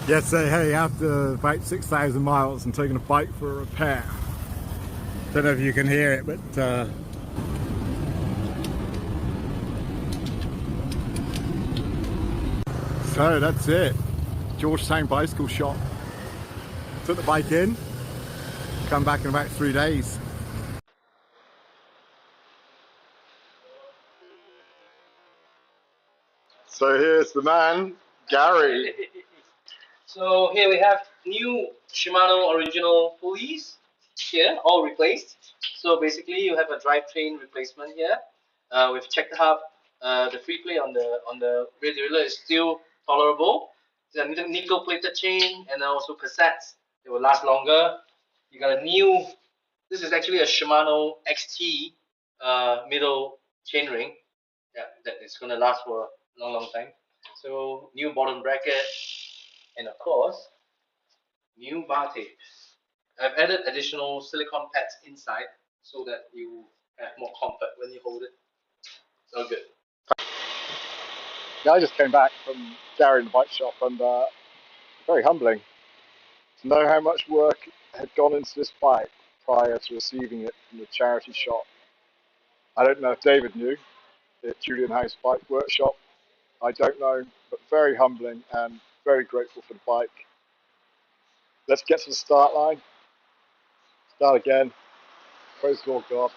Yesterday, hey, after about 6,000 miles, I'm taking a bike for a repair. Don't know if you can hear it, but so that's it. Georgetown Bicycle Shop. Took the bike in, come back in about 3 days. So here's the man, Gary. So here we have new Shimano original pulleys here, all replaced. So basically you have a drivetrain replacement here. We've checked up. The free play on the rear derailleur is still tolerable. It's a nickel plated chain and also cassettes. It will last longer. You got a new. This is actually a Shimano XT middle chainring. Yeah, that is gonna last for a long time. So new bottom bracket, and of course new bar tapes. I've added additional silicone pads inside so that you have more comfort when you hold it. So good. Yeah, I just came back from Gary in the bike shop, and very humbling to know how much work had gone into this bike prior to receiving it from the charity shop. I don't know if David knew, at Julian House Bike Workshop. I don't know, but very humbling and very grateful for the bike. Let's get to the start line. Start again. Praise the Lord God.